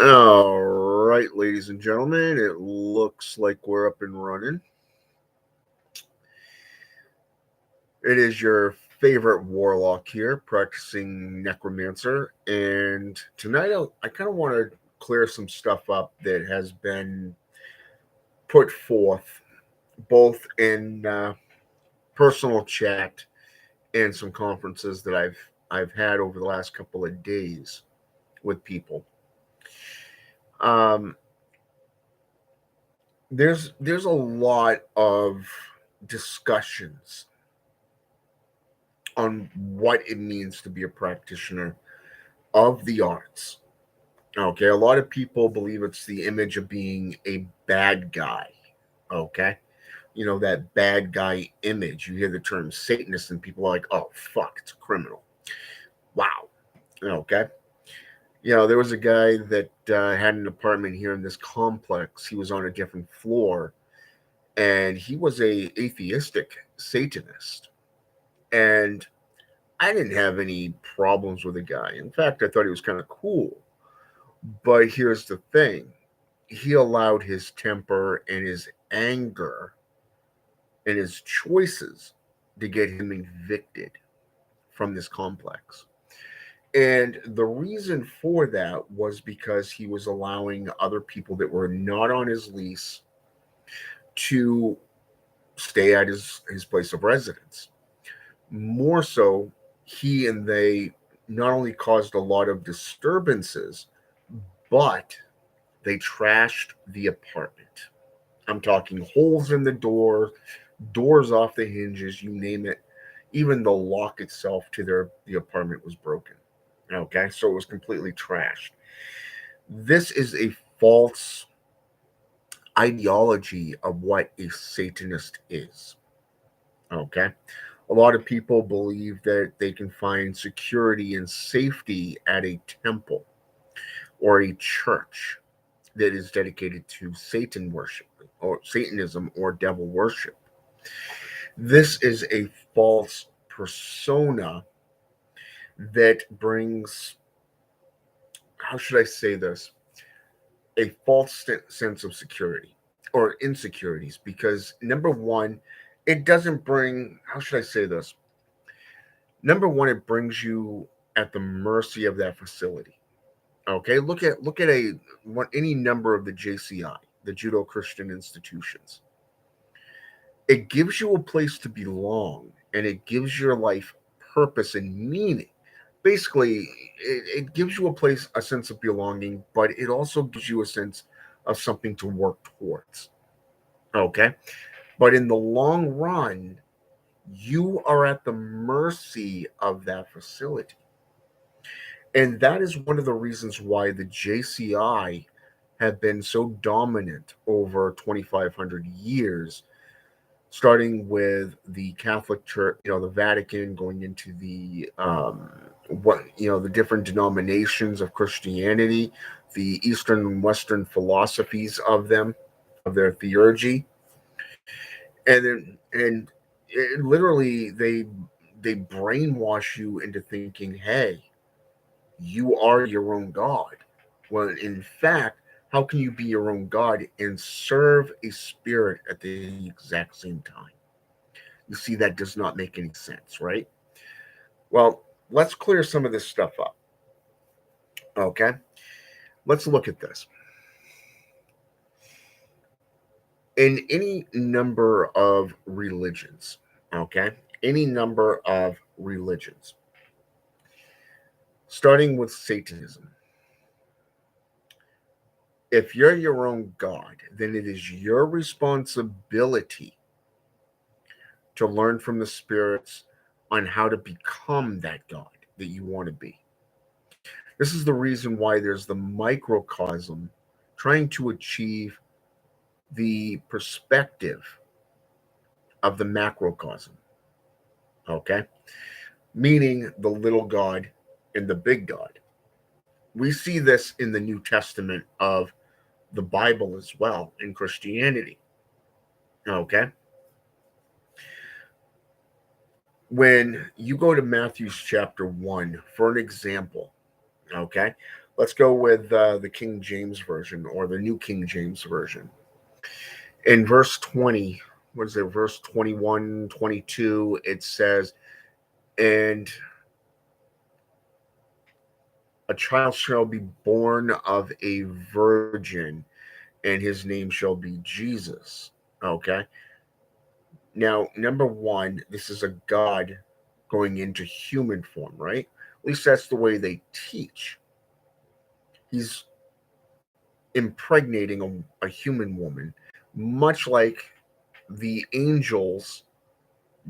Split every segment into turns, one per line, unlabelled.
All right, ladies and gentlemen, it looks like we're up and running. It is your favorite warlock here, practicing necromancer, and tonight I kind of want to clear some stuff up that has been put forth both in personal chat and some conferences that I've had over the last couple of days with people. Um, there's a lot of discussions on what it means to be a practitioner of the arts. Okay, a lot of people believe it's the image of being a bad guy. Okay, that bad guy image. You hear the term Satanist, and people are like, "Oh fuck, it's a criminal." Wow. Okay. There was a guy that had an apartment here in this complex. He was on a different floor, and he was a atheistic Satanist. And I didn't have any problems with the guy. In fact, I thought he was kind of cool. But here's the thing, he allowed his temper and his anger and his choices to get him evicted from this complex. And the reason for that was because he was allowing other people that were not on his lease to stay at his place of residence. More so, he and they not only caused a lot of disturbances, but they trashed the apartment. I'm talking holes in the door, doors off the hinges, you name it. Even the lock itself to the apartment was broken. Okay, so it was completely trashed. This is a false ideology of what a Satanist is. Okay, a lot of people believe that they can find security and safety at a temple or a church that is dedicated to Satan worship or Satanism or devil worship. This is a false persona that brings, how should I say this, a false sense of security or insecurities, because number one, it doesn't bring, how should I say this? Number one, it brings you at the mercy of that facility. Okay, look at any number of the JCI, the Judo Christian institutions. It gives you a place to belong, and it gives your life purpose and meaning. Basically, it gives you a sense of belonging, but it also gives you a sense of something to work towards. Okay, but in the long run, you are at the mercy of that facility. And that is one of the reasons why the JCI have been so dominant over 2,500 years, starting with the Catholic Church, the Vatican, going into the different denominations of Christianity, the Eastern and Western philosophies of them, of their theurgy, and literally they brainwash you into thinking, hey, you are your own God. When in fact, how can you be your own God and serve a spirit at the exact same time? You see, that does not make any sense, right? Well, let's clear some of this stuff up. Okay, let's look at this. In any number of religions, okay, any number of religions, starting with Satanism, if you're your own God, then it is your responsibility to learn from the spirits on how to become that God that you want to be. This is the reason why there's the microcosm trying to achieve the perspective of the macrocosm. Okay? Meaning the little God and the big God. We see this in the New Testament of the Bible as well in Christianity. Okay? When you go to Matthew's chapter 1 for an example, okay, let's go with the King James Version or the New King James Version. In verse 20, what is it, verse 21, 22, it says, and a child shall be born of a virgin, and his name shall be Jesus. Okay. Now, number one, this is a God going into human form, right? At least that's the way they teach. He's impregnating a human woman, much like the angels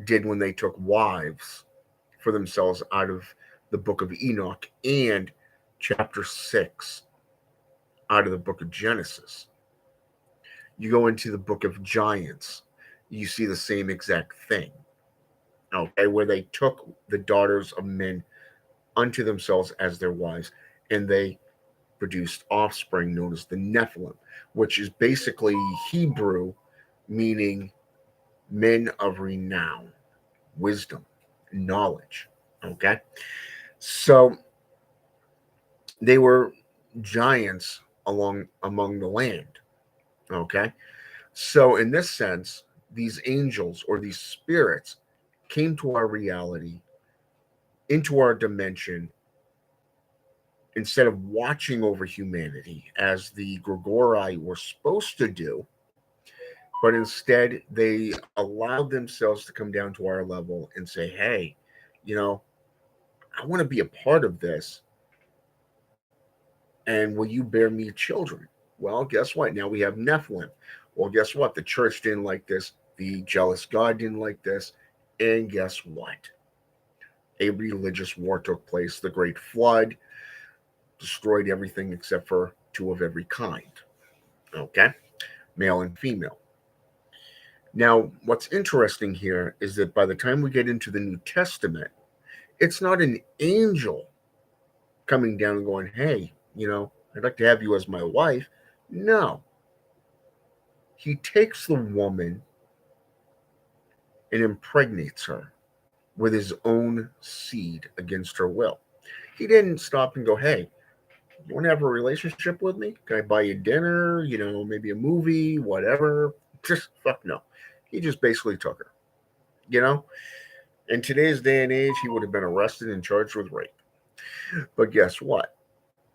did when they took wives for themselves out of the book of Enoch and chapter 6 out of the book of Genesis. You go into the book of Giants, you see the same exact thing, okay, where they took the daughters of men unto themselves as their wives, and they produced offspring known as the Nephilim, which is basically Hebrew meaning men of renown, wisdom, knowledge. Okay. So they were giants among the land. Okay. So in this sense, these angels or these spirits came to our reality, into our dimension, instead of watching over humanity as the Gregori were supposed to do, but instead they allowed themselves to come down to our level and say, hey, you know, I want to be a part of this, and will you bear me children? Well, guess what? Now we have Nephilim. Well, guess what? The church didn't like this. The jealous God didn't like this. And guess what? A religious war took place. The Great Flood destroyed everything except for two of every kind. Okay? Male and female. Now, what's interesting here is that by the time we get into the New Testament, it's not an angel coming down and going, hey, I'd like to have you as my wife. No. He takes the woman and impregnates her with his own seed against her will. He didn't stop and go, hey, you want to have a relationship with me? Can I buy you dinner? Maybe a movie, whatever. Just fuck no. He just basically took her. You know? In today's day and age, he would have been arrested and charged with rape. But guess what?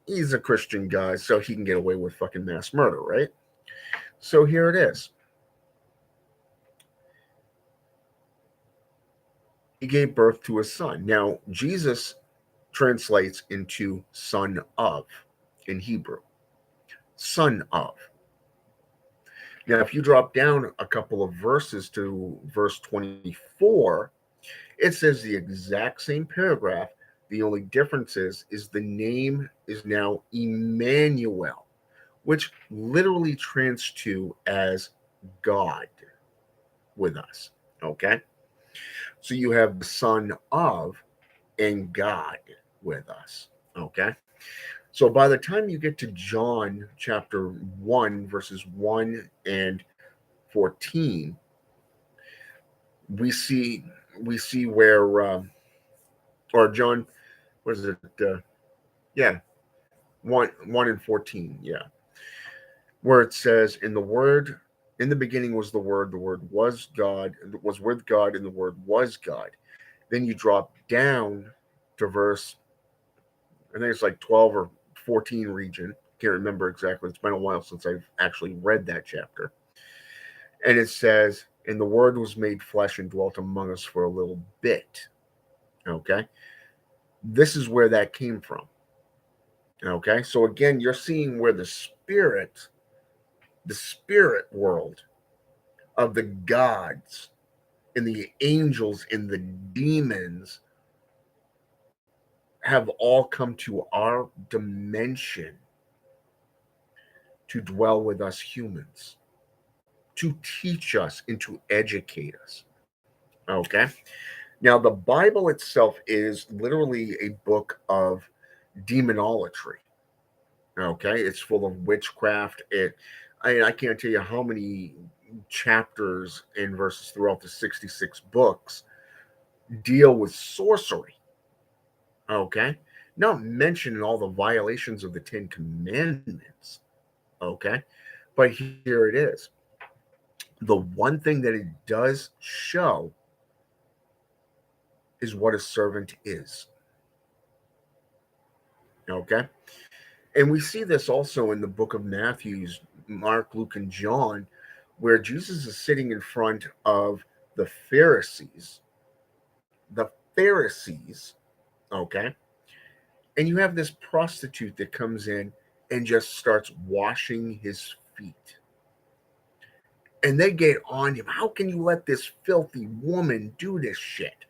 He's a Christian guy, so he can get away with fucking mass murder, right? So here it is. He gave birth to a son. Now, Jesus translates into son of in Hebrew. Son of. Now, if you drop down a couple of verses to verse 24, it says the exact same paragraph. The only difference is the name is now Emmanuel, which literally translates to as God with us. Okay? So you have the Son of and God with us. Okay? So by the time you get to John chapter 1, verses 1 and 14, we see where or John, what is it? Yeah, 1 and 14. Yeah, where it says, in the beginning was the Word was God, was with God, and the Word was God. Then you drop down to verse, I think it's like 12 or 14 region. Can't remember exactly. It's been a while since I've actually read that chapter. And it says, and the Word was made flesh and dwelt among us for a little bit. Okay. This is where that came from. Okay. So again, you're seeing where the spirit world of the gods and the angels and the demons have all come to our dimension to dwell with us humans, to teach us and to educate us. Okay. Now, the Bible itself is literally a book of demonolatry. Okay. It's full of witchcraft. I can't tell you how many chapters and verses throughout the 66 books deal with sorcery. Okay. Not mentioning all the violations of the Ten Commandments. Okay. But here it is. The one thing that it does show is what a servant is. Okay. And we see this also in the book of Matthew's, Mark, Luke, and John, where Jesus is sitting in front of the Pharisees. The Pharisees, okay? And you have this prostitute that comes in and just starts washing his feet. And they get on him. How can you let this filthy woman do this shit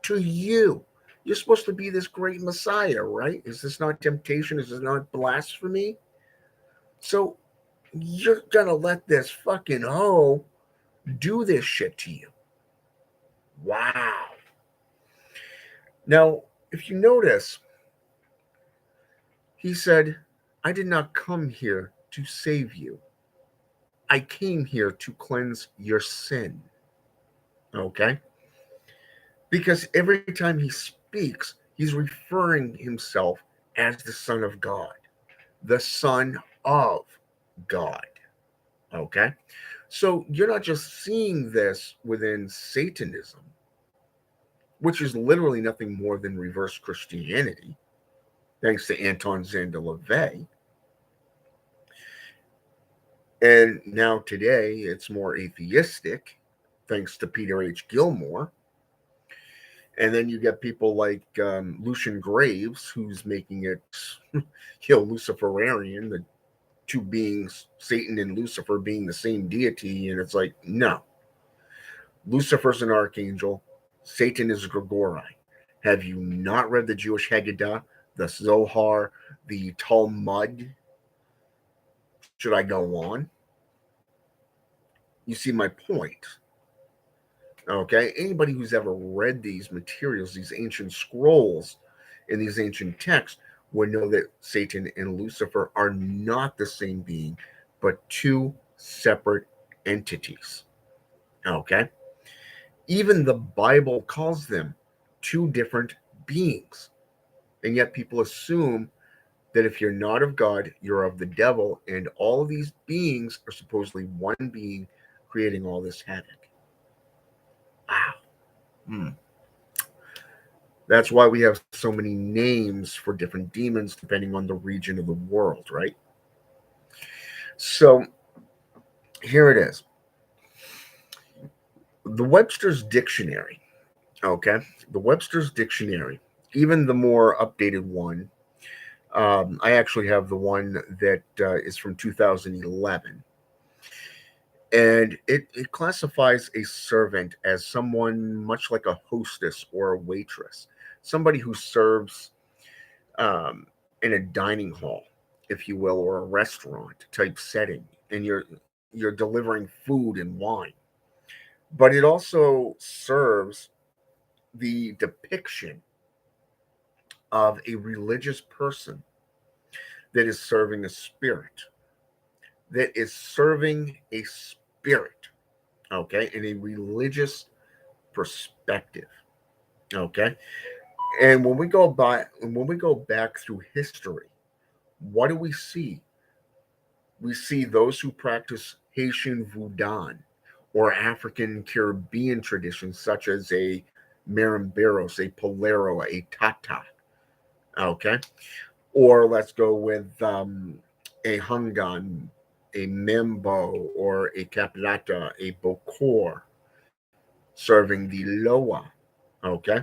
to you? You're supposed to be this great Messiah, right? Is this not temptation? Is this not blasphemy? So you're gonna let this fucking hoe do this shit to you. Wow. Now, if you notice, he said, I did not come here to save you. I came here to cleanse your sin. Okay? Because every time he speaks, he's referring himself as the Son of God, the Son of God. Okay? So you're not just seeing this within Satanism, which is literally nothing more than reverse Christianity, thanks to Anton Zandalevay. And now today it's more atheistic, thanks to Peter H. Gilmore. And then you get people like Lucian Graves, who's making it, Luciferian, the two beings, Satan and Lucifer, being the same deity. And it's like, no, Lucifer's an archangel, Satan is a Grigori. Have you not read the Jewish Haggadah, the Zohar, the Talmud? Should I go on? You see my point. Okay, anybody who's ever read these materials, these ancient scrolls, in these ancient texts, would know that Satan and Lucifer are not the same being, but two separate entities. Okay, even the Bible calls them two different beings, and yet people assume that if you're not of God, you're of the devil, and all of these beings are supposedly one being creating all this havoc. Wow. Hmm. That's why we have so many names for different demons depending on the region of the world, right? So here it is. The Webster's Dictionary, okay? The Webster's Dictionary, even the more updated one, I actually have the one that is from 2011. And it classifies a servant as someone much like a hostess or a waitress, somebody who serves in a dining hall, if you will, or a restaurant type setting, and you're delivering food and wine. But it also serves the depiction of a religious person that is serving a spirit, that is serving a spirit, okay, in a religious perspective, okay. And when we go back through history, what do we see? We see those who practice Haitian Voodoo or African Caribbean traditions, such as a Marimberos, a Polero, a Tata. Okay. Or let's go with a Hungan, a Membo, or a Caplata, a Bokor, serving the Loa. Okay.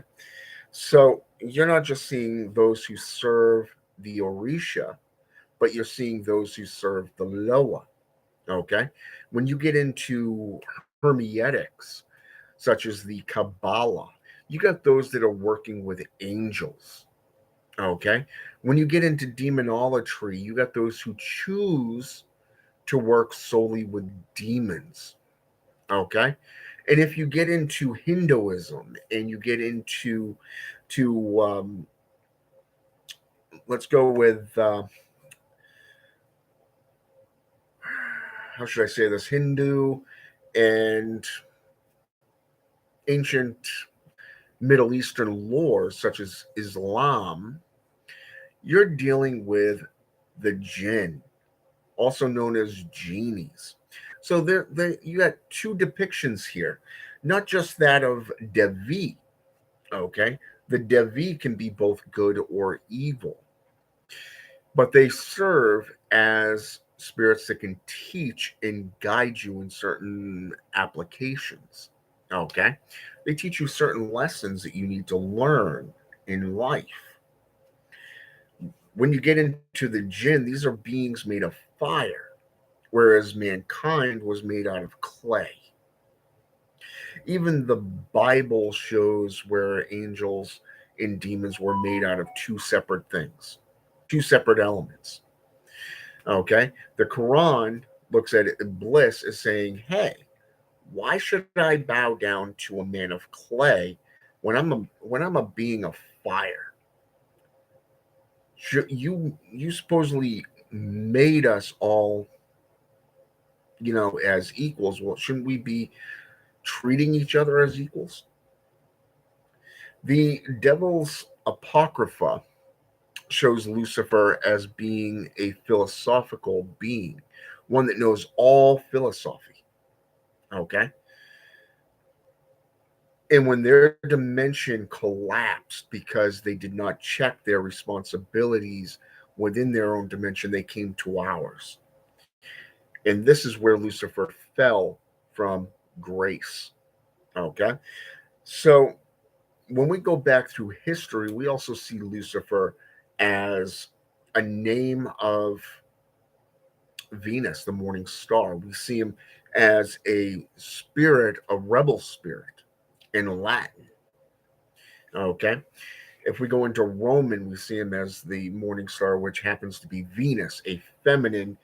So you're not just seeing those who serve the Orisha, but you're seeing those who serve the Loa. Okay. When you get into Hermetics, such as the Kabbalah, you got those that are working with angels. Okay. When you get into demonolatry, you got those who choose to work solely with demons. Okay. And if you get into Hinduism and you get into to let's go with how should I say this, Hindu and ancient Middle Eastern lore, such as Islam, you're dealing with the jinn, also known as genies. So you got two depictions here, not just that of Devi. Okay, the Devi can be both good or evil, but they serve as spirits that can teach and guide you in certain applications. Okay, they teach you certain lessons that you need to learn in life. When you get into the jinn, these are beings made of fire, whereas mankind was made out of clay. Even the Bible shows where angels and demons were made out of two separate things, two separate elements. Okay? The Quran looks at bliss as saying, hey, why should I bow down to a man of clay when I'm a being of fire? You supposedly made us all, as equals. Well, shouldn't we be treating each other as equals? The Devil's Apocrypha shows Lucifer as being a philosophical being, one that knows all philosophy. Okay. And when their dimension collapsed because they did not check their responsibilities within their own dimension, they came to ours. And this is where Lucifer fell from grace. Okay. So when we go back through history, we also see Lucifer as a name of Venus, the morning star. We see him as a spirit, a rebel spirit in Latin. Okay. If we go into Roman, we see him as the morning star, which happens to be Venus, a feminine,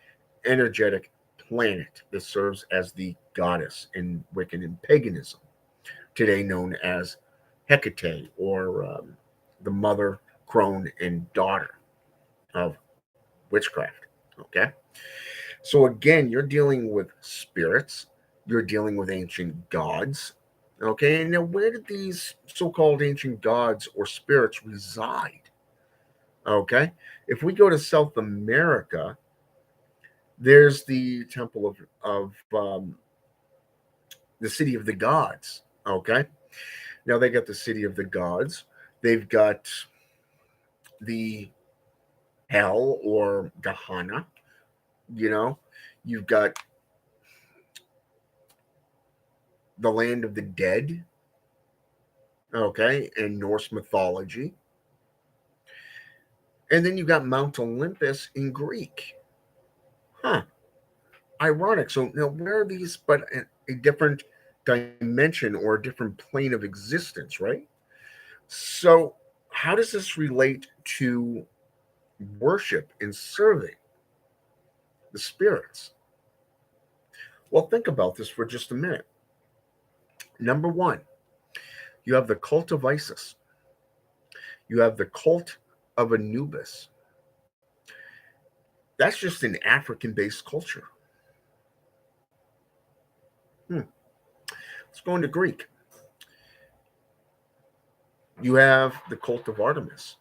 energetic planet that serves as the goddess in Wiccan and paganism, today known as Hecate, or the mother, crone, and daughter of witchcraft. Okay. So again, you're dealing with spirits, you're dealing with ancient gods. Okay. And now, where did these so called ancient gods or spirits reside? Okay. If we go to South America, there's the temple of the city of the gods. Okay. Now they got the city of the gods. They've got the hell or Gehenna. You know, you've got the land of the dead. Okay, in Norse mythology, and then you've got Mount Olympus in Greek. Huh. Ironic. So now, where are these? But a different dimension or a different plane of existence, right? So, how does this relate to worship and serving the spirits? Well, think about this for just a minute. Number one, you have the cult of Isis, you have the cult of Anubis. That's just an African based culture. Hmm. Let's go into Greek. You have the cult of Artemis.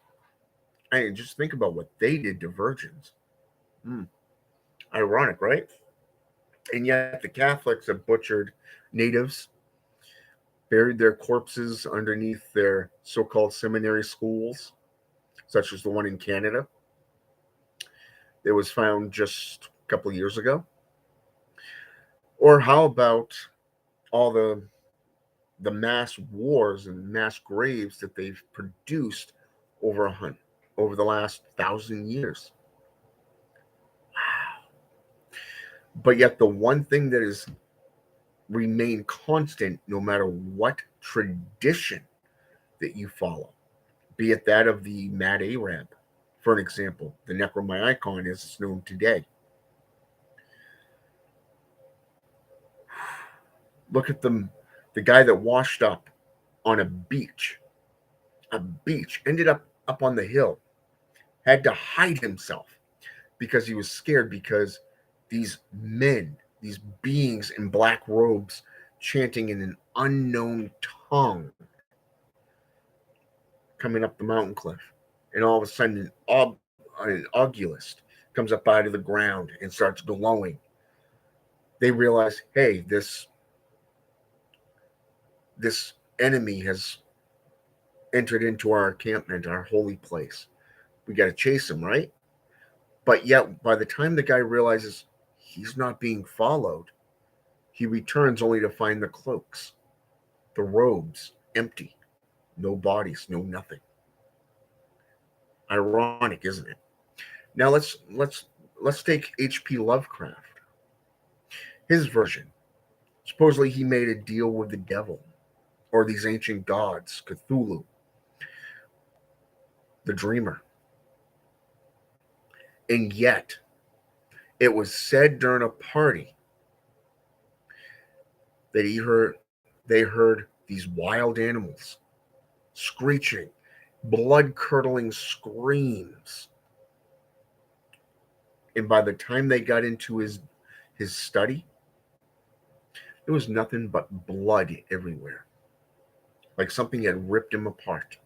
And just think about what they did to virgins. Hmm. Ironic, right? And yet the Catholics have butchered natives, buried their corpses underneath their so called seminary schools, such as the one in Canada that was found just a couple of years ago. Or how about all the mass wars and mass graves that they've produced over the last 1,000 years? Wow. But yet the one thing that has remained constant no matter what tradition that you follow, be it that of the Mad Arab, for an example, the Necromyicon as it's known today. Look at the guy that washed up on a beach, ended up on the hill, had to hide himself because he was scared because these men, these beings in black robes chanting in an unknown tongue coming up the mountain cliff, and all of a sudden an ogulist comes up out of the ground and starts glowing. They realize, hey, this enemy has entered into our encampment, our holy place. We got to chase him, right? But yet, by the time the guy realizes he's not being followed, he returns only to find the cloaks, the robes, empty, no bodies, no nothing. Ironic, isn't it? Now let's take H.P. Lovecraft. His version. Supposedly he made a deal with the devil or these ancient gods, Cthulhu, the dreamer. And yet, it was said during a party that they heard these wild animals screeching, blood curdling screams. And by the time they got into his study, there was nothing but blood everywhere, like something had ripped him apart.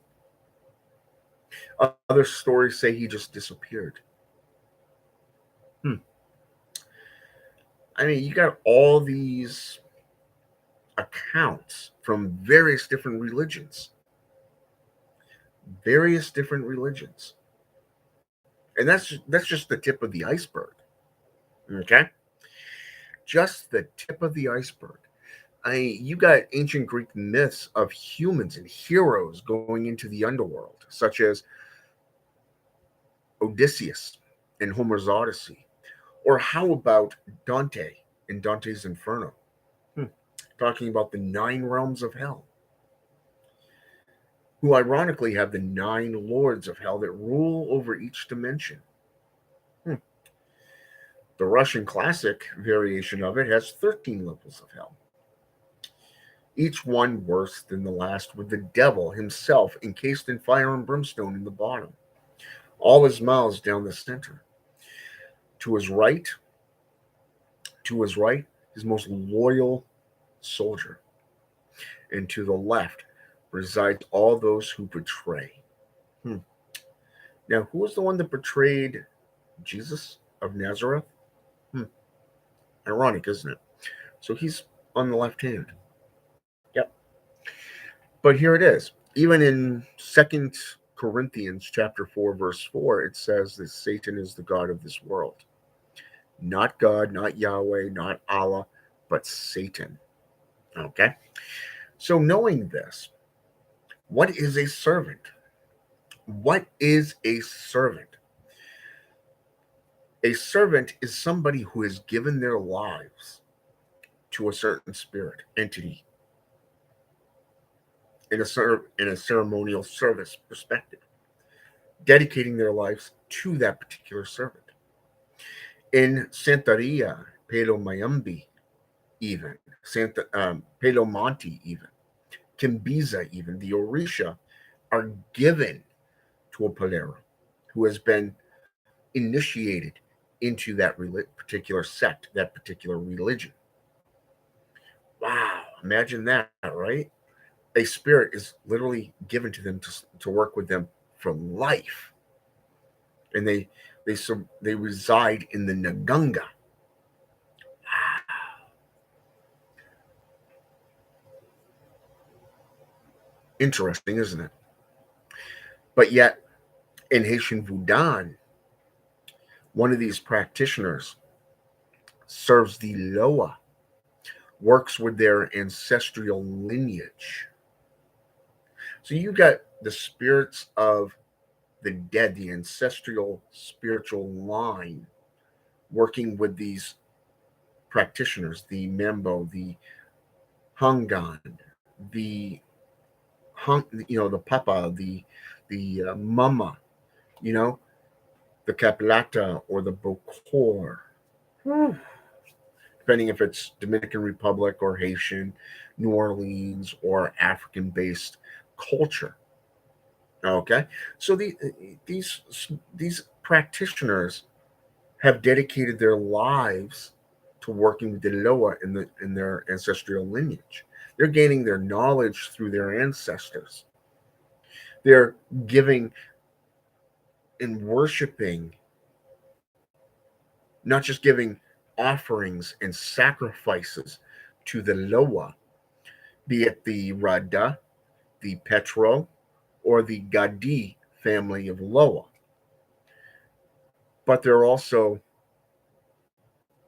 Other stories say he just disappeared. Hmm. I mean, you got all these accounts from various different religions, and that's just the tip of the iceberg. Okay, just the tip of the iceberg. You got ancient Greek myths of humans and heroes going into the underworld, such as Odysseus in Homer's Odyssey, or how about Dante in Dante's Inferno, hmm. talking about the nine realms of hell, who ironically have the nine lords of hell that rule over each dimension. Hmm. The Russian classic variation of it has 13 levels of hell, each one worse than the last, with the devil himself encased in fire and brimstone in the bottom, all his mouths down the center. To his right, to his right, his most loyal soldier, and to the left resides all those who betray. Hmm. Now, who was the one that betrayed Jesus of Nazareth? Hmm. Ironic, isn't it? So he's on the left hand. Yep. But here it is. Even in Second Corinthians chapter 4, verse 4, it says that Satan is the god of this world. Not God, not Yahweh, not Allah, but Satan. Okay? So knowing this, what is a servant? What is a servant? A servant is somebody who has given their lives to a certain spirit, entity, in a ceremonial service perspective, dedicating their lives to that particular servant. In Santeria, Palo Mayambi, even, Palo Monte, even, Kimbiza, even, the Orisha, are given to a Palero who has been initiated into that particular sect, that particular religion. Wow, imagine that, right? A spirit is literally given to them to work with them for life, and they reside in the Nagunga. Interesting, isn't it? But yet, in Haitian Voodoo, one of these practitioners serves the Loa, works with their ancestral lineage. So you got the spirits of the dead, the ancestral spiritual line, working with these practitioners, the Mambo, the Hungan, the the Papa, the Mama, you know, the Capilata or the Bokor, depending if it's Dominican Republic or Haitian, New Orleans or African based culture. Okay, so these these practitioners have dedicated their lives to working with the Loa in their ancestral lineage. They're gaining their knowledge through their ancestors. They're giving and worshiping, not just giving offerings and sacrifices to the Loa, be it the Rada, the Petro, or the Gadi family of Loa, but they're also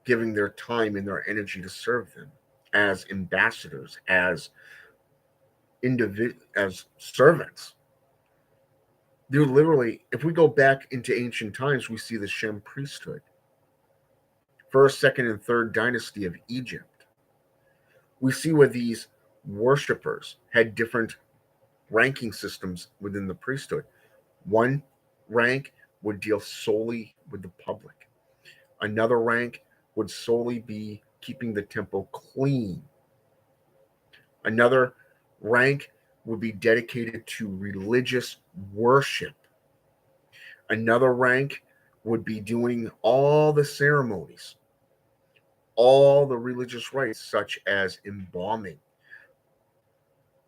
giving their time and their energy to serve them as ambassadors, as servants. They're literally, if we go back into ancient times, we see the Shem priesthood, first, second, and third dynasty of Egypt. We see where these worshippers had different ranking systems within the priesthood. One rank would deal solely with the public. Another rank would solely be keeping the temple clean. Another rank would be dedicated to religious worship. Another rank would be doing all the ceremonies, all the religious rites, such as embalming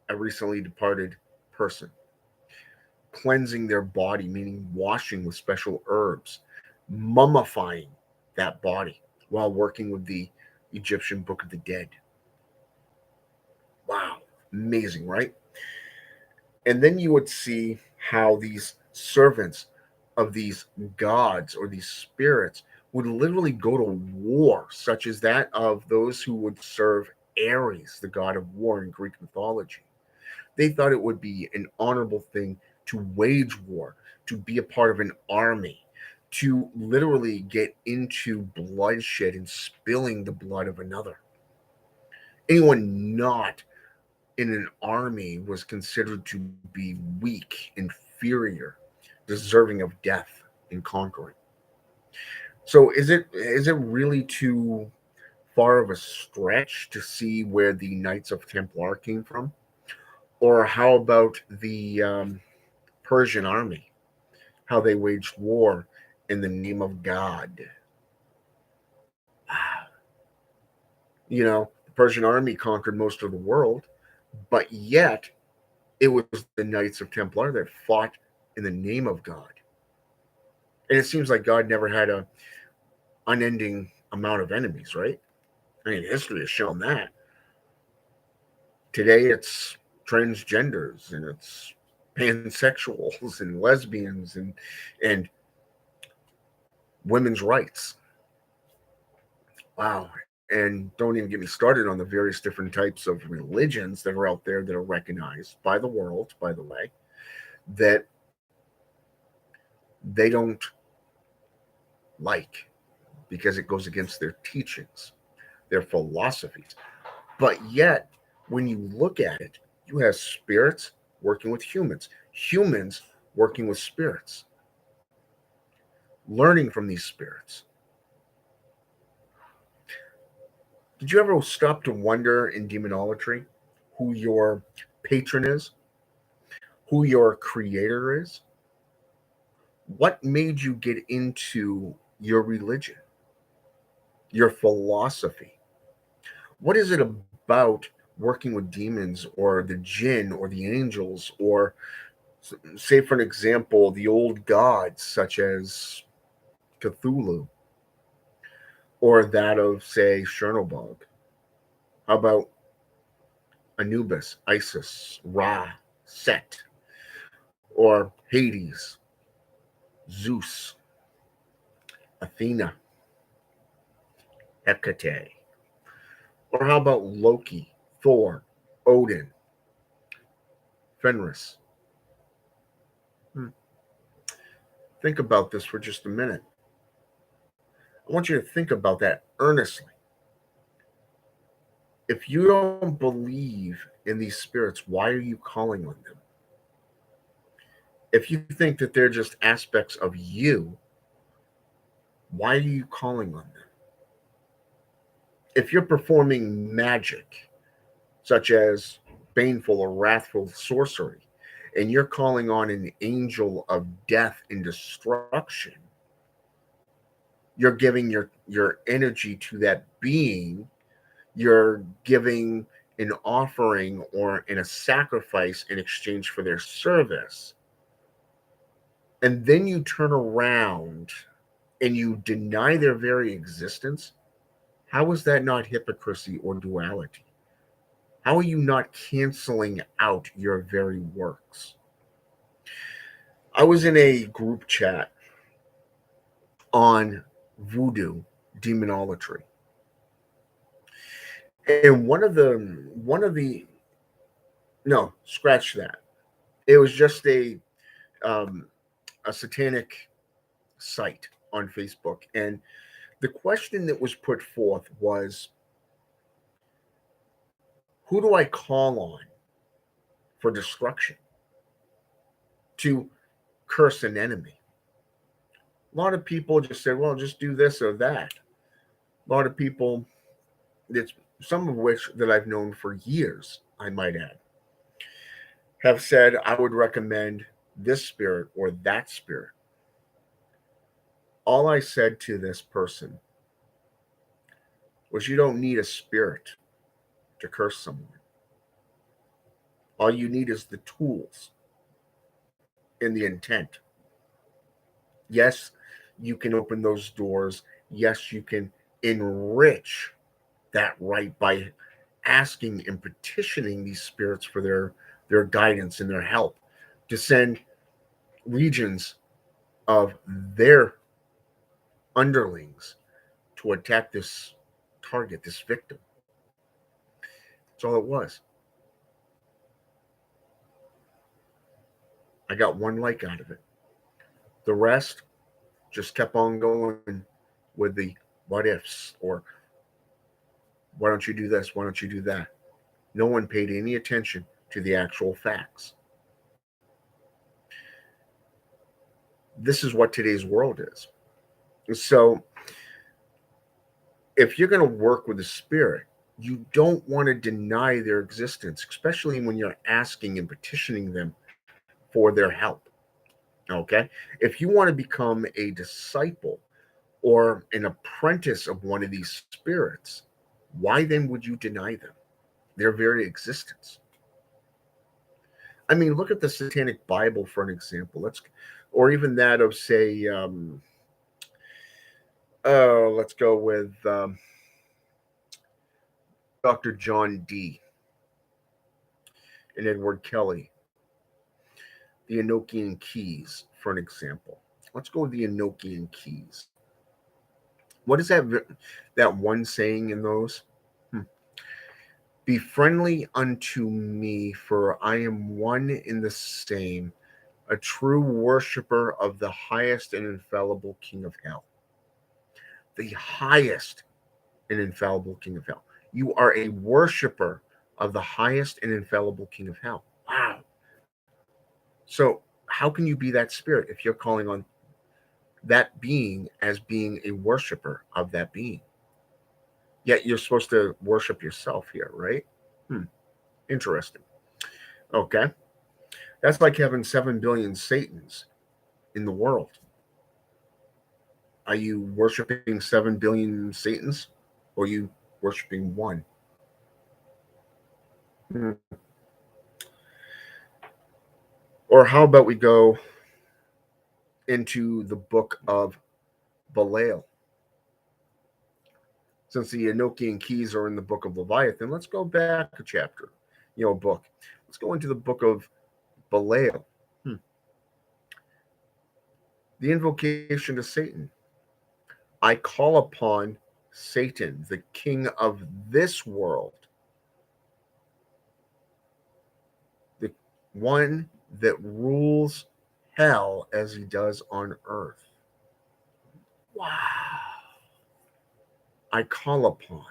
a recently departed person, cleansing their body, meaning washing with special herbs, mummifying that body while working with the Egyptian Book of the Dead. Wow, amazing, right? And then you would see how these servants of these gods or these spirits would literally go to war, such as that of those who would serve Ares, the god of war in Greek mythology. They thought it would be an honorable thing to wage war, to be a part of an army, to literally get into bloodshed and spilling the blood of another. Anyone not in an army was considered to be weak, inferior, deserving of death and conquering. So is it really too far of a stretch to see where the Knights of Templar came from? Or how about the Persian army? How they waged war in the name of God? The Persian army conquered most of the world, but yet it was the Knights of Templar that fought in the name of God. And it seems like God never had a unending amount of enemies, right? I mean, history has shown that. Today it's transgenders and it's pansexuals and lesbians and women's rights. Wow. And don't even get me started on the various different types of religions that are out there that are recognized by the world, by the way, that they don't like because it goes against their teachings, their philosophies. But yet, when you look at it, you have spirits working with humans, humans working with spirits, learning from these spirits. Did you ever stop to wonder in demonology who your patron is, who your creator is? What made you get into your religion, your philosophy? What is it about working with demons or the jinn or the angels or, say, for an example, the old gods such as Cthulhu or that of, say, Chernobog? How about Anubis, Isis, Ra, Set, or Hades, Zeus, Athena, Hecate? Or how about Loki, Thor, Odin, Fenris? Hmm. Think about this for just a minute. I want you to think about that earnestly. If you don't believe in these spirits, why are you calling on them? If you think that they're just aspects of you, why are you calling on them? If you're performing magic, such as baneful or wrathful sorcery, and you're calling on an angel of death and destruction, you're giving your energy to that being. You're giving an offering or in a sacrifice in exchange for their service, and then you turn around and you deny their very existence, how is that not hypocrisy or duality? How are you not canceling out your very works? I was in a group chat on voodoo demonolatry. And one of the no, scratch that. It was just um, a satanic site on Facebook, and the question that was put forth was, who do I call on for destruction to curse an enemy? A lot of people just said, well, just do this or that. A lot of people, that's some of which that I've known for years, I might add, have said I would recommend this spirit or that spirit. All I said to this person was, you don't need a spirit to curse someone. All you need is the tools and the intent. Yes, you can open those doors. Yes, you can enrich that right by asking and petitioning these spirits for their guidance and their help to send legions of their underlings to attack this target, this victim. That's all it was. I got one like out of it. The rest just kept on going with the what ifs, or why don't you do this? Why don't you do that? No one paid any attention to the actual facts. This is what today's world is. So if you're going to work with the spirit, you don't want to deny their existence, especially when you're asking and petitioning them for their help. Okay? If you want to become a disciple or an apprentice of one of these spirits, why then would you deny them their very existence? I mean, look at the Satanic Bible for an example. Or even that of, say, let's go with Dr. John Dee and Edward Kelly, the Enochian Keys, for an example. Let's go with the Enochian Keys. What is that one saying in those? Be friendly unto me, for I am one in the same, a true worshiper of the highest and infallible King of Hell. The highest and infallible King of Hell. You are a worshiper of the highest and infallible King of Hell. Wow. So, how can you be that spirit if you're calling on that being as being a worshiper of that being? Yet you're supposed to worship yourself here, right? Interesting. Okay. That's like having 7 billion Satans in the world. Are you worshiping 7 billion Satans, or are you worshiping one? Hmm. Or how about we go into the book of Belial? Since the Enochian keys are in the book of Leviathan, let's go back a chapter, book. Let's go into the book of Belial. The invocation to Satan. I call upon Satan, the king of this world, the one that rules hell as he does on earth. Wow. I call upon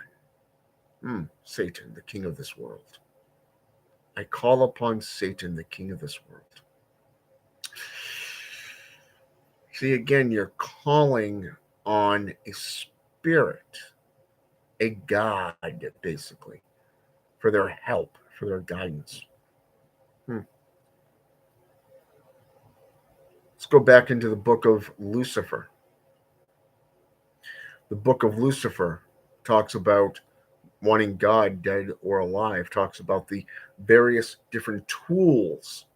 Satan, the king of this world. I call upon Satan, the king of this world. See, again, you're calling on a spirit, a God, basically, for their help, for their guidance. Let's go back into the book of Lucifer. The book of Lucifer talks about wanting God dead or alive, talks about the various different tools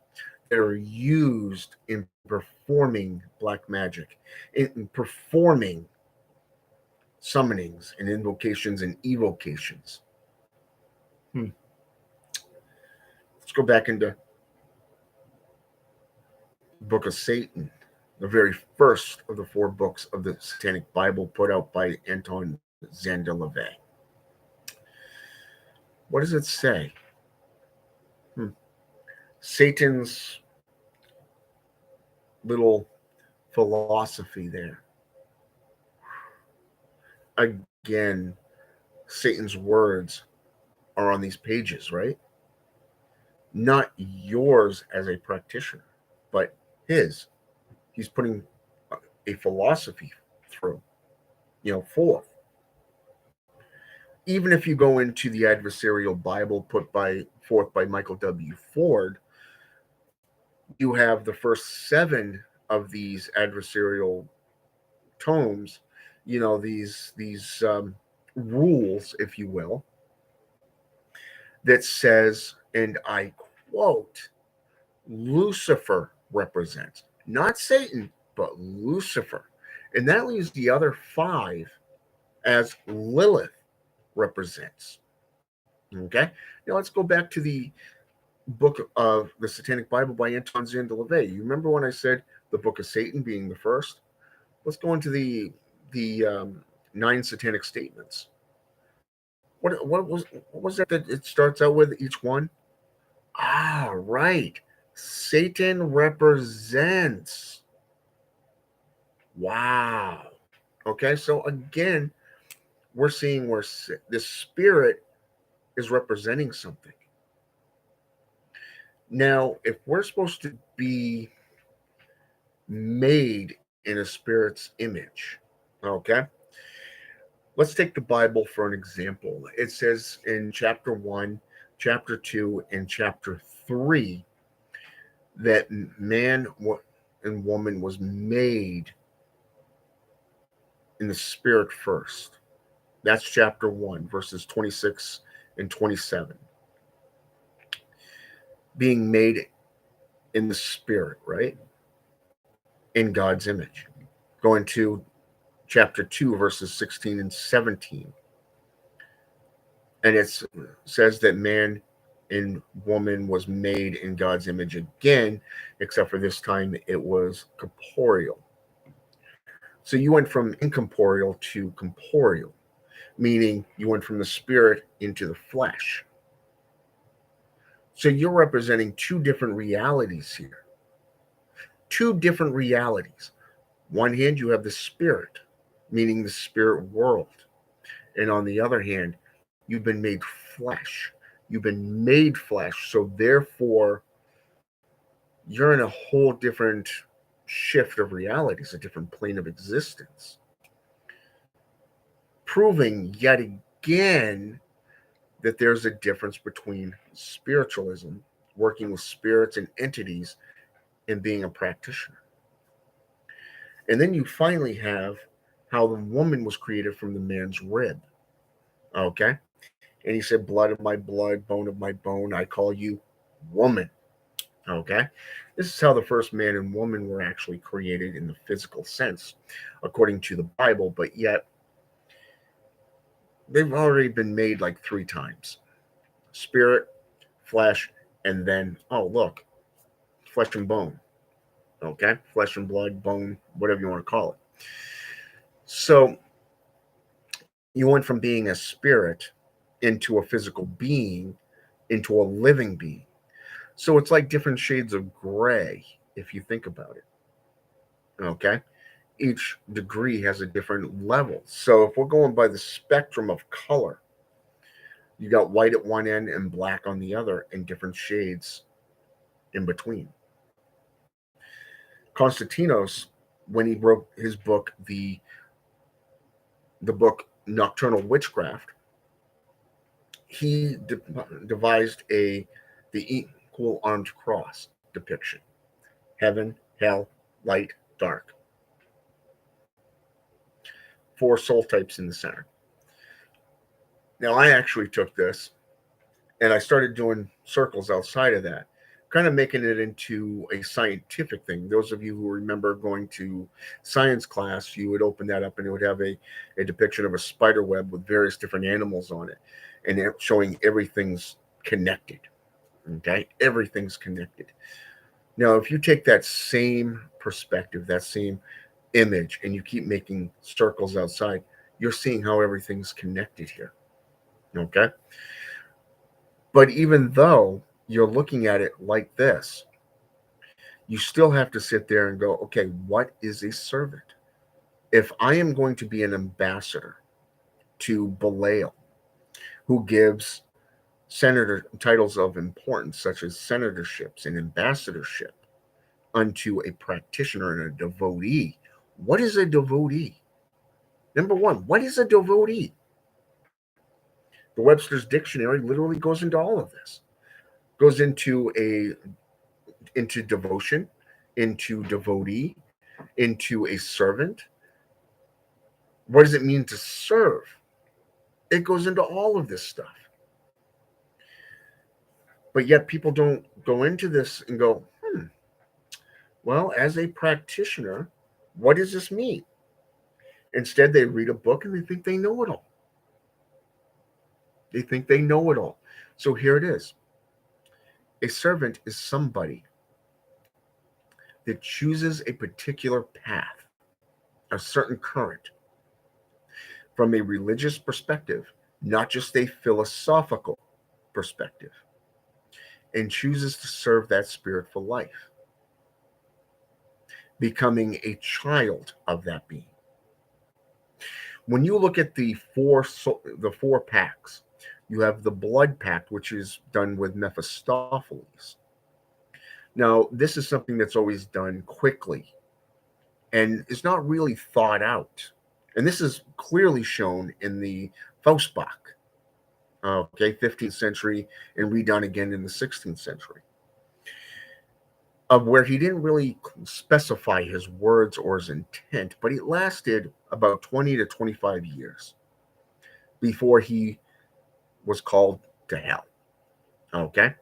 that are used in performing black magic, in performing summonings and invocations and evocations. Let's go back into the Book of Satan, the very first of the 4 books of the Satanic Bible put out by Anton Zandelavay. What does it say? Satan's little philosophy there. Again, Satan's words are on these pages, right? Not yours as a practitioner, but his. He's putting a philosophy through, forth. Even if you go into the adversarial Bible put forth by Michael W. Ford, you have the first 7 of these adversarial tomes, these rules, if you will, that says, and I quote, Lucifer represents, not Satan, but Lucifer. And that leaves the other 5 as Lilith represents. Okay? Now let's go back to the book of the Satanic Bible by Anton Zandelavay. You remember when I said the Book of Satan being the first? Let's go into the 9 satanic statements. What was that it starts out with, each one? Ah, right. Satan represents. Wow. Okay, so again, we're seeing where the spirit is representing something. Now, if we're supposed to be made in a spirit's image, okay, let's take the Bible for an example. It says in chapter 1, chapter 2, and chapter 3 that man and woman was made in the spirit first. That's chapter 1, verses 26 and 27. Being made in the spirit, right? In God's image. Going to chapter 2, verses 16 and 17. And it says that man and woman was made in God's image again, except for this time it was corporeal. So you went from incorporeal to corporeal, meaning you went from the spirit into the flesh. So you're representing 2 different realities here. 2 different realities. One hand, you have the spirit, meaning the spirit world. And on the other hand, you've been made flesh. You've been made flesh. So therefore, you're in a whole different shift of realities, a different plane of existence. Proving yet again that there's a difference between spiritualism, working with spirits and entities, and being a practitioner. And then you finally have how the woman was created from the man's rib. Okay? And he said, blood of my blood, bone of my bone, I call you woman. Okay? This is how the first man and woman were actually created in the physical sense, according to the Bible, but yet they've already been made like 3 times. Spirit, flesh, and then, oh, look, flesh and bone. Okay? Flesh and blood, bone, whatever you want to call it. So you went from being a spirit into a physical being, into a living being. So it's like different shades of gray, if you think about it. Okay? Each degree has a different level. So if we're going by the spectrum of color, you got white at one end and black on the other, and different shades in between. Constantinos, when he wrote his book, the book Nocturnal Witchcraft, he devised the equal armed cross depiction: heaven, hell, light, dark. 4 soul types in the center. Now, I actually took this and I started doing circles outside of that, kind of making it into a scientific thing. Those of you who remember going to science class, you would open that up and it would have a depiction of a spider web with various different animals on it, and it showing everything's connected. Okay, everything's connected. Now, if you take that same perspective, that same image, and you keep making circles outside, you're seeing how everything's connected here. Okay. But even though you're looking at it like this, you still have to sit there and go, okay, what is a servant? If I am going to be an ambassador to Belial, who gives senator titles of importance, such as senatorships and ambassadorship, unto a practitioner and a devotee, what is a devotee? Number one, what is a devotee? The Webster's Dictionary literally goes into all of this. Goes into devotion, into devotee, into a servant. What does it mean to serve? It goes into all of this stuff. But yet people don't go into this and go, well, as a practitioner, what does this mean? Instead, they read a book and they think they know it all. They think they know it all. So here it is. A servant is somebody that chooses a particular path, a certain current, from a religious perspective, not just a philosophical perspective, and chooses to serve that spirit for life, becoming a child of that being. When you look at the four pacts, you have the blood pact, which is done with Mephistopheles. Now, this is something that's always done quickly and is not really thought out. And this is clearly shown in the Faustbach, okay, 15th century, and redone again in the 16th century, of where he didn't really specify his words or his intent, but it lasted about 20 to 25 years before he was called to hell. Okay.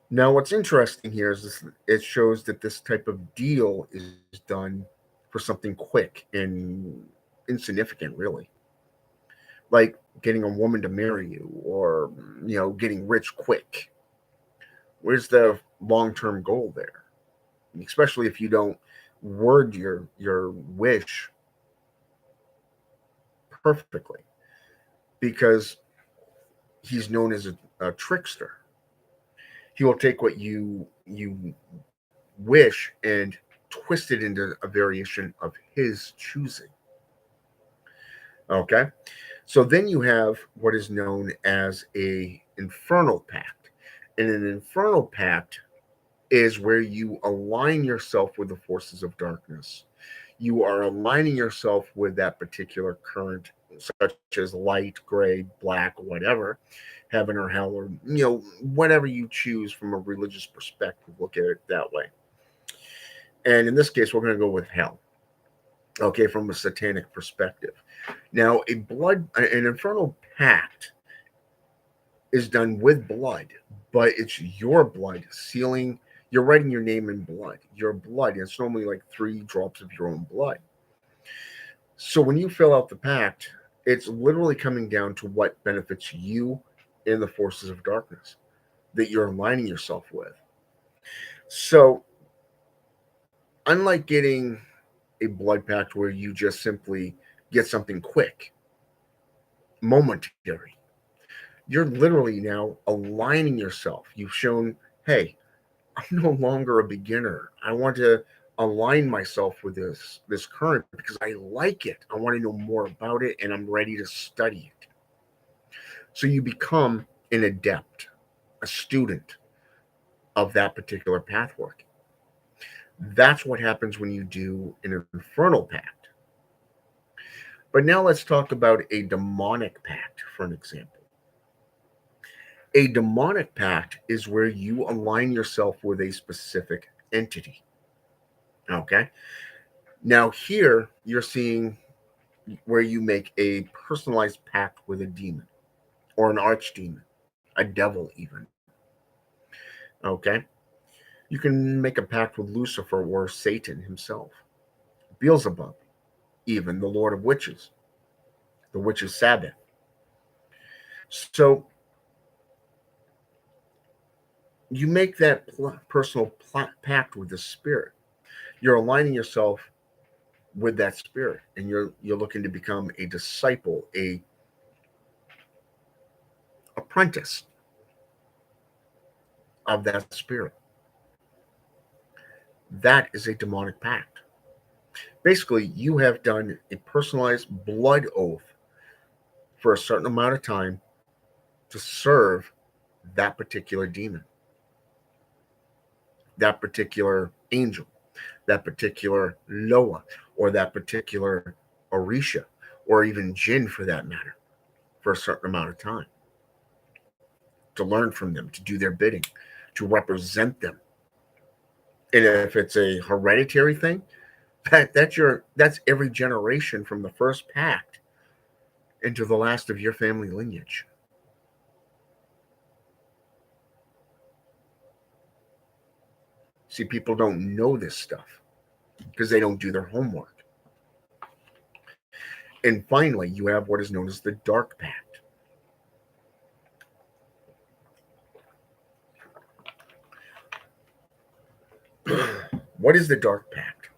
Now, what's interesting here is this, it shows that this type of deal is done for something quick and insignificant, really, like getting a woman to marry you, or getting rich quick. Where's the long-term goal there? Especially if you don't word your wish perfectly, because he's known as a trickster. He will take what you wish and twist it into a variation of his choosing. Okay, so then you have what is known as a infernal pact, and an infernal pact is where you align yourself with the forces of darkness. You are aligning yourself with that particular current, such as light, gray, black, whatever, heaven or hell, or whatever you choose from a religious perspective. Look at it that way. And in this case, we're going to go with hell. Okay, from a satanic perspective. Now, an infernal pact is done with blood, but it's your blood sealing. You're writing your name in blood. Your blood. It's normally like 3 drops of your own blood. So when you fill out the pact, it's literally coming down to what benefits you and the forces of darkness that you're aligning yourself with. So, unlike getting a blood pact where you just simply get something quick, momentary, you're literally now aligning yourself. You've shown, hey, I'm no longer a beginner. I want to align myself with this current because I like it. I want to know more about it and I'm ready to study it. So you become an adept, a student of that particular pathwork. That's what happens when you do an infernal pact. But now let's talk about a demonic pact, for an example. A demonic pact is where you align yourself with a specific entity. Okay. Now, here you're seeing where you make a personalized pact with a demon or an archdemon, a devil, even. Okay? You can make a pact with Lucifer or Satan himself, Beelzebub, even the Lord of Witches, the Witch's Sabbath. So you make that personal pact with the spirit. You're aligning yourself with that spirit, and you're looking to become a disciple, a apprentice of that spirit. That is a demonic pact. Basically, you have done a personalized blood oath for a certain amount of time to serve that particular demon, that particular angel, that particular Loa, or that particular Orisha, or even Jinn for that matter, for a certain amount of time, to learn from them, to do their bidding, to represent them. And if it's a hereditary thing, that's every generation from the first pact into the last of your family lineage. See, people don't know this stuff because they don't do their homework. And finally, you have what is known as the Dark Pact. What is the Dark Pact?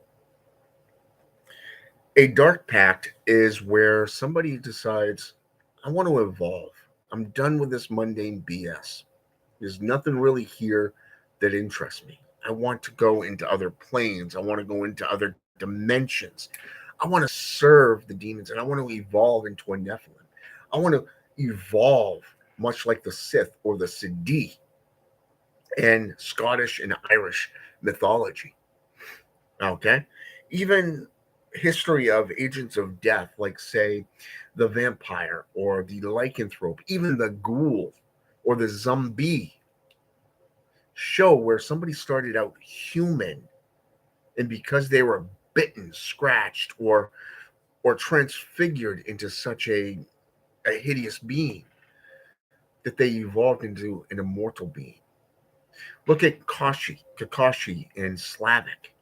A Dark Pact is where somebody decides, I want to evolve. I'm done with this mundane BS. There's nothing really here that interests me. I want to go into other planes. I want to go into other dimensions. I want to serve the demons and I want to evolve into a Nephilim. I want to evolve much like the Sith or the Sidi in Scottish and Irish mythology. Okay? Even history of agents of death, like, say, the vampire or the lycanthrope, even the ghoul or the zombie, show where somebody started out human, and because they were bitten, scratched, or transfigured into such a hideous being, that they evolved into an immortal being. Look at Kakashi in Slavic,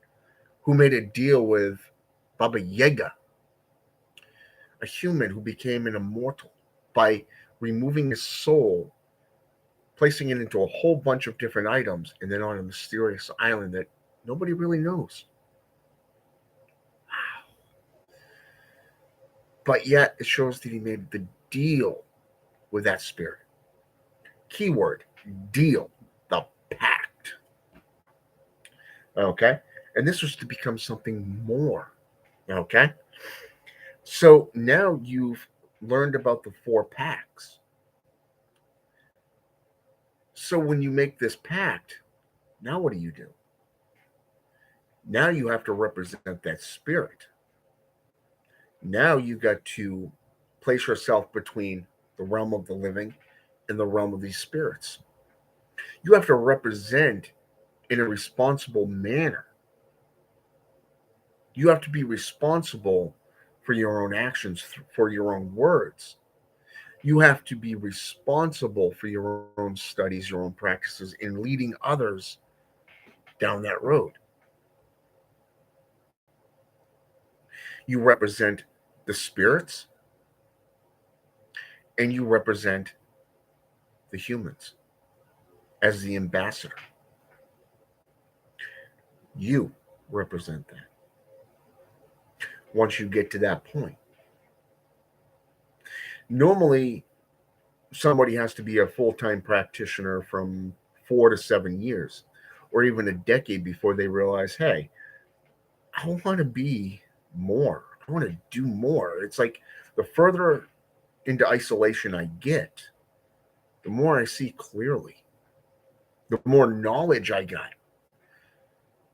who made a deal with Baba Yaga, a human who became an immortal by removing his soul, placing it into a whole bunch of different items, and then on a mysterious island that nobody really knows. But yet it shows that he made the deal with that spirit. Keyword, deal, the pact. Okay? And this was to become something more. Okay? So now you've learned about the four pacts. So when you make this pact, now what do? Now you have to represent that spirit. Now you got to place yourself between the realm of the living and the realm of these spirits. You have to represent in a responsible manner. You have to be responsible for your own actions, for your own words. You have to be responsible for your own studies, your own practices, in leading others down that road. You represent the spirits and you represent the humans as the ambassador. You represent that once you get to that point. Normally, somebody has to be a full time practitioner from 4 to 7 years or even a decade before they realize, hey, I want to be more. I want to do more. It's like the further into isolation I get, the more I see clearly, the more knowledge I got,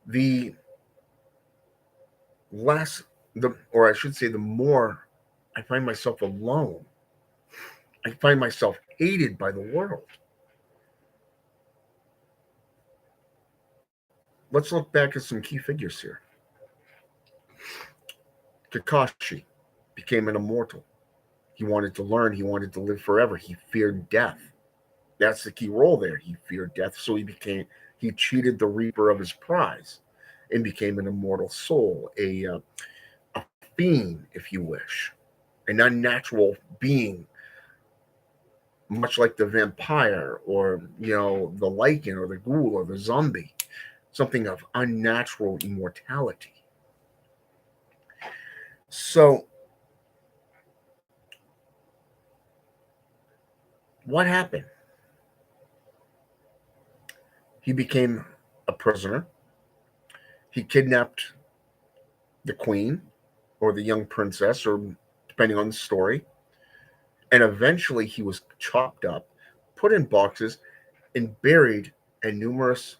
the less, or I should say, the more I find myself alone. I find myself hated by the world. Let's look back at some key figures here. Kakashi. became an immortal. He wanted to learn, he wanted to live forever. He feared death. That's the key role there. He feared death, so he cheated the reaper of his prize and became an immortal soul, a fiend, if you wish, an unnatural being, much like the vampire or the lichen or the ghoul or the zombie, something of unnatural immortality. So what happened? He became a prisoner. He kidnapped the queen or the young princess, or depending on the story, and eventually he was chopped up, put in boxes, and buried at numerous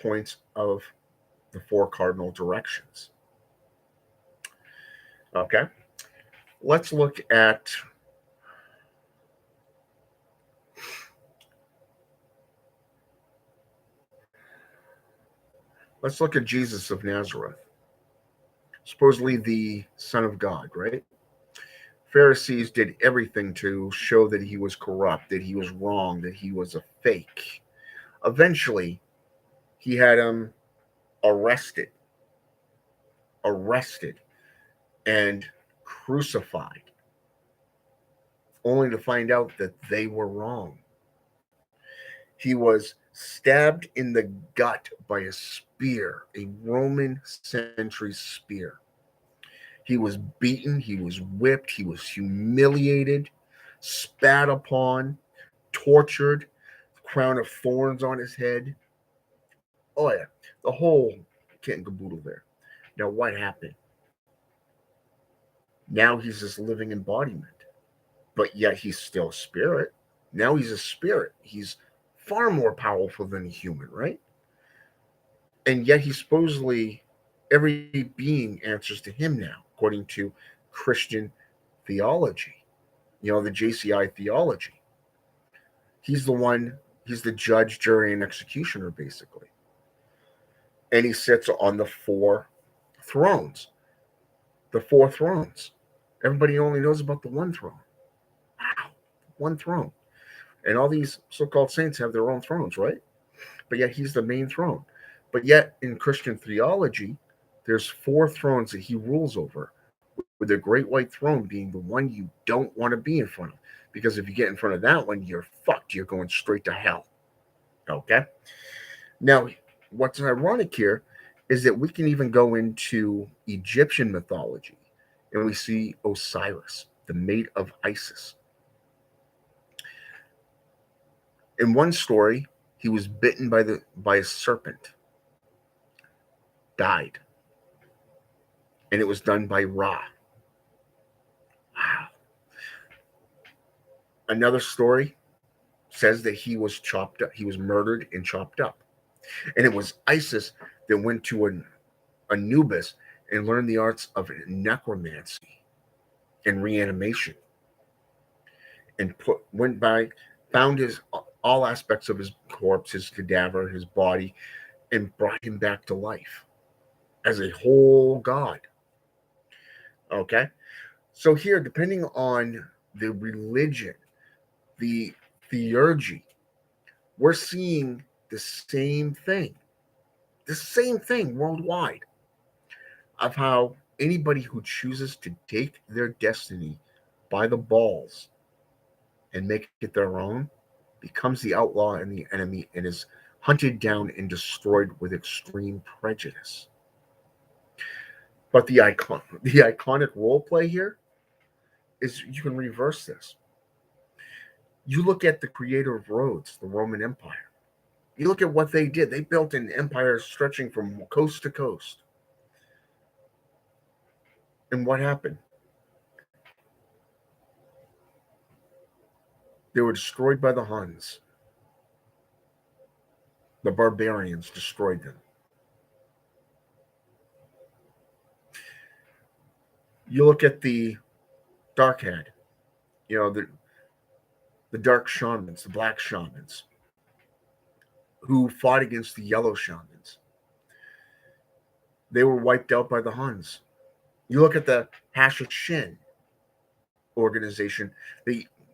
points of the four cardinal directions. Okay, let's look at Jesus of Nazareth, supposedly the Son of God, right? Pharisees did everything to show that he was corrupt, that he was wrong, that he was a fake. Eventually, he had him arrested, arrested, and crucified, only to find out that they were wrong. He was stabbed in the gut by a spear, a Roman century spear. He was beaten, he was whipped, he was humiliated, spat upon, tortured, crown of thorns on his head. Oh, yeah, the whole kit and caboodle there. Now, what happened? Now he's this living embodiment, but yet he's still a spirit. Now he's a spirit. He's far more powerful than a human, right? And yet he's supposedly, every being answers to him now, according to Christian theology, the JCI theology. He's the one, he's the judge, jury, and executioner, basically. And he sits on the thrones. The four thrones. Everybody only knows about the one throne. Wow, one throne. And all these so called saints have their own thrones, right? But yet he's the main throne. But yet in Christian theology, there's four thrones that he rules over, with the great white throne being the one you don't want to be in front of. Because if you get in front of that one, you're fucked. You're going straight to hell. Okay? Now, what's ironic here is that we can even go into Egyptian mythology and we see Osiris, the mate of Isis. In one story, he was bitten by a serpent, died, and it was done by Ra. Wow. Another story says that he was chopped up, he was murdered and chopped up. And it was Isis that went to Anubis and learned the arts of necromancy and reanimation, and went by, found his all aspects of his corpse, his cadaver, his body, and brought him back to life as a whole god. Okay? So here, depending on the religion, the theurgy, we're seeing the same thing worldwide, of how anybody who chooses to take their destiny by the balls and make it their own becomes the outlaw and the enemy and is hunted down and destroyed with extreme prejudice. But the iconic role play here is you can reverse this. You look at the creator of roads, the Roman Empire. You look at what they did. They built an empire stretching from coast to coast. And what happened? They were destroyed by the Huns. The barbarians destroyed them. You look at the dark head, the dark shamans, the black shamans, who fought against the yellow shamans. They were wiped out by the Huns. You look at the Hashishin, organization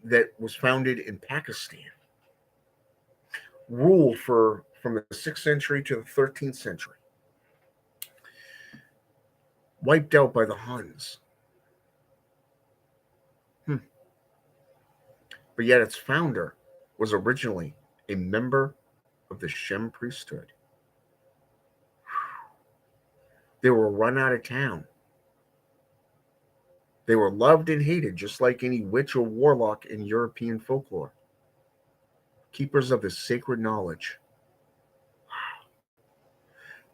that was founded in Pakistan, ruled from the 6th century to the 13th century, wiped out by the Huns. But yet its founder was originally a member of the Shem priesthood. They were run out of town. They were loved and hated, just like any witch or warlock in European folklore. Keepers of the sacred knowledge.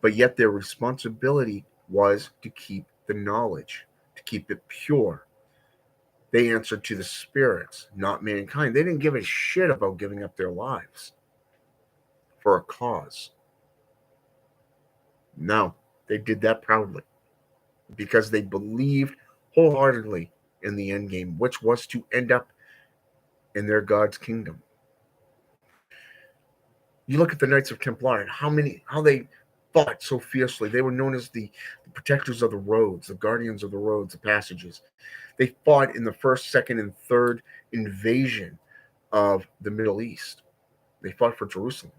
But yet their responsibility was to keep the knowledge, to keep it pure. They answered to the spirits, not mankind. They didn't give a shit about giving up their lives for a cause. No, they did that proudly because they believed wholeheartedly in the end game, which was to end up in their God's kingdom. You look at the Knights of Templar and how they fought so fiercely. They were known as the protectors of the roads, the guardians of the roads, the passages. They fought in the first, second, and third invasion of the Middle East. They fought for Jerusalem.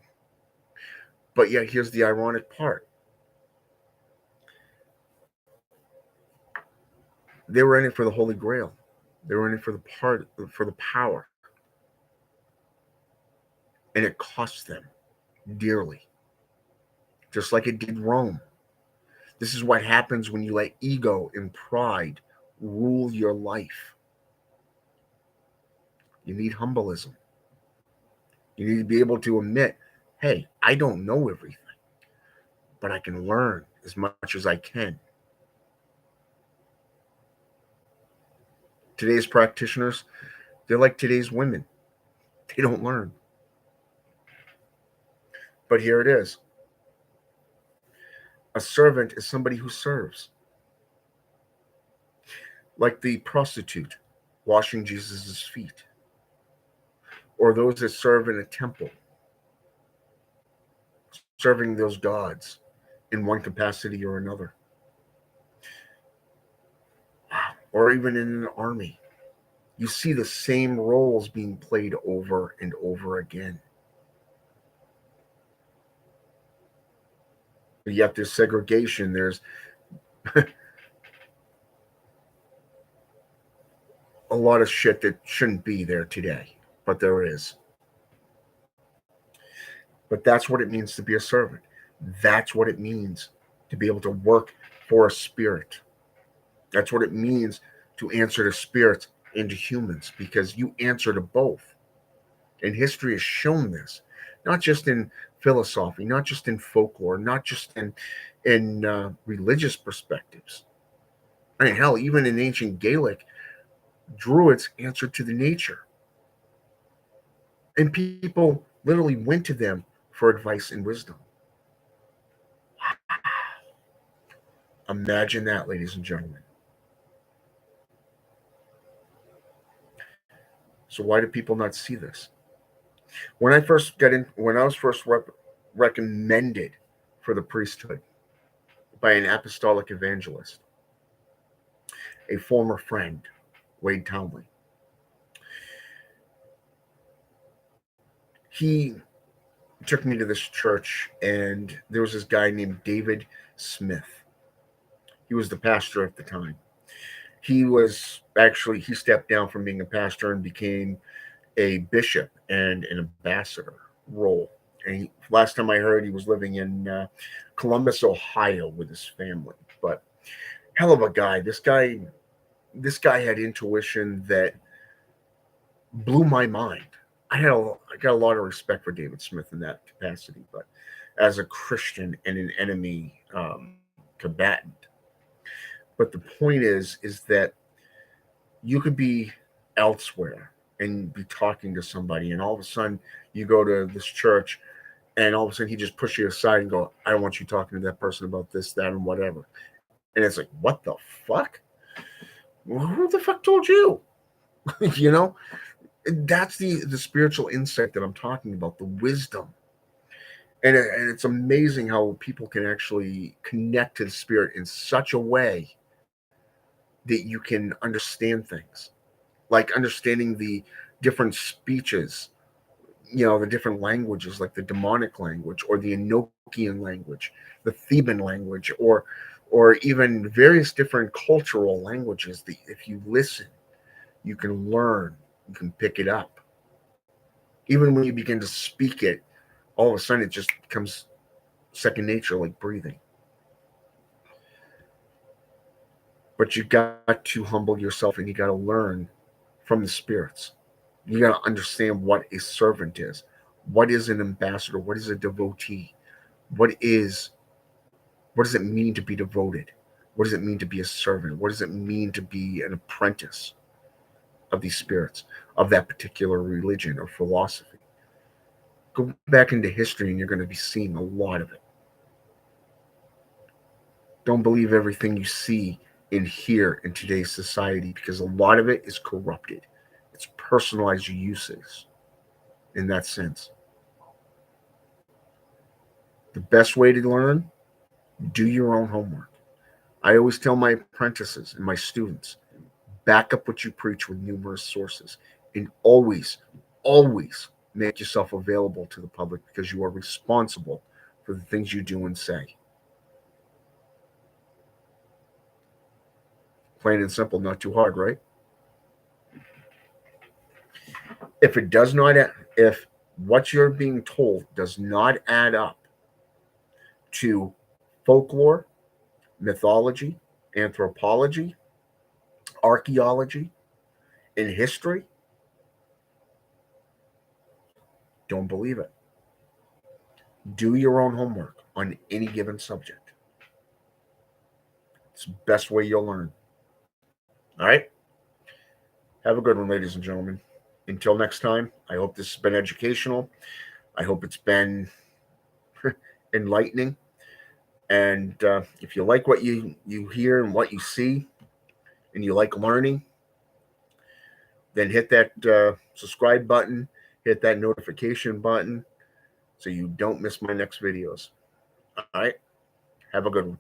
But yet, here's the ironic part. They were in it for the Holy Grail. They were in it for the power. And it cost them dearly. Just like it did Rome. This is what happens when you let ego and pride rule your life. You need humbleism. You need to be able to admit, hey, I don't know everything, but I can learn as much as I can. Today's practitioners, they're like today's women. They don't learn. But here it is. A servant is somebody who serves. Like the prostitute washing Jesus' feet, or those that serve in a temple, serving those gods in one capacity or another. Or even in an army. You see the same roles being played over and over again. But yet there's segregation, there's a lot of shit that shouldn't be there today, but there is. But that's what it means to be a servant. That's what it means to be able to work for a spirit. That's what it means to answer to spirits and to humans, because you answer to both. And history has shown this, not just in philosophy, not just in folklore, not just in religious perspectives. I mean, hell, even in ancient Gaelic, druids answered to the nature. And people literally went to them for advice and wisdom. Imagine that, ladies and gentlemen. So why do people not see this? When I was first recommended for the priesthood by an apostolic evangelist, a former friend, Wade Townley, he took me to this church, and there was this guy named David Smith. He was the pastor at the time. He stepped down from being a pastor and became a bishop and an ambassador role. And last time I heard, he was living in Columbus, Ohio, with his family. But hell of a guy. This guy had intuition that blew my mind. I got a lot of respect for David Smith in that capacity, but as a Christian and an enemy combatant. But the point is that you could be elsewhere and be talking to somebody, and all of a sudden you go to this church, and all of a sudden he just pushes you aside and go, I don't want you talking to that person about this, that, and whatever. And it's like, what the fuck? Well, who the fuck told you? You know? That's the spiritual insight that I'm talking about, the wisdom. And it's amazing how people can actually connect to the spirit in such a way that you can understand things. like understanding the different speeches, the different languages, like the demonic language or the Enochian language, the Theban language, or even various different cultural languages that if you listen, you can learn, you can pick it up. Even when you begin to speak it, all of a sudden it just becomes second nature, like breathing. But you got to humble yourself and you got to learn from the spirits. You got to understand what a servant is. What is an ambassador? What is a devotee? What is what does it mean to be devoted? What does it mean to be a servant? What does it mean to be an apprentice of these spirits, of that particular religion or philosophy? Go back into history and you're going to be seeing a lot of it. Don't believe everything you see and hear in today's society because a lot of it is corrupted. It's personalized uses in that sense. The best way to learn, do your own homework. I always tell my apprentices and my students, back up what you preach with numerous sources and always make yourself available to the public because you are responsible for the things you do and say. Plain and simple, not too hard, right? If it does not, if what you're being told does not add up to folklore, mythology, anthropology, archaeology, and history, don't believe it. Do your own homework on any given subject. It's the best way you'll learn. All right? Have a good one, ladies and gentlemen. Until next time, I hope this has been educational. I hope it's been enlightening. And if you like what you hear and what you see, and you like learning, then hit that subscribe button, hit that notification button so you don't miss my next videos. All right? Have a good one.